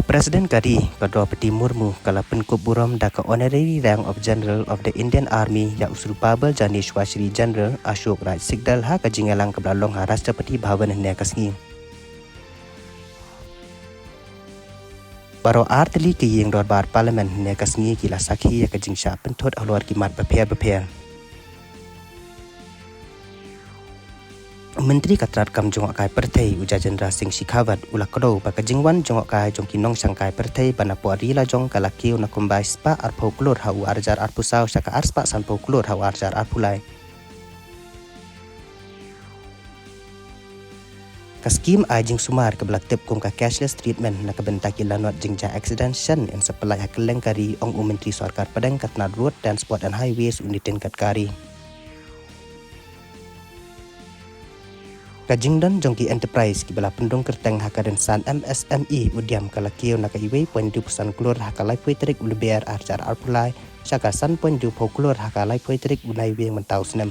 Presiden Kari Kedua Murmu Kalapan Khubor Daka Honorary Rank of General of the Indian Army Ya Usrupabel Janish Washri General Ashok Raj Sigdal Ha Kajingalang Kebelalong Ha Rashtrapati Bhavan Hnya Kasngi Baro Artli Kiying Dorbar Parlimen Hnya Kasngi Kila Sakhi Ya Kajingsha Pentut Alwar Kimat Bapia Menteri Katrat Kam Jongok Kai Pertai Uja Jendra Singh Shekhawat Ulak Kodo Baka Jingwan Jongok Kai Jongki Nong Sangkai Pertai Banapu Arila Jong Kalakiu Nakumbai Spa Arpau Kulur Hau Arjar Arpusau Saka Arspa Sanpau Kulur Hau Arjar Arpulai Kaskim Ajing Sumar Kebelah Tip Kum Ka Cashless Treatment Na Kebentaki Lanot Jingja Accident Shen In Sepelai Hakeleng Kari Ong Menteri Sarkar Padang Katnad Road dan Sport and Highways Unitin Katkari Kajingdan Jongki Enterprise Kibelah Pendung Kerteng Hakadan San MSME Udiam Kalakiu Nakaiwe Pointu Pesan Klur Hakalai Poitrik Ulubiar Arjar Arpulai Syaka San Pointu Poklur Hakalai Poitrik Unai Weng Mentau Senem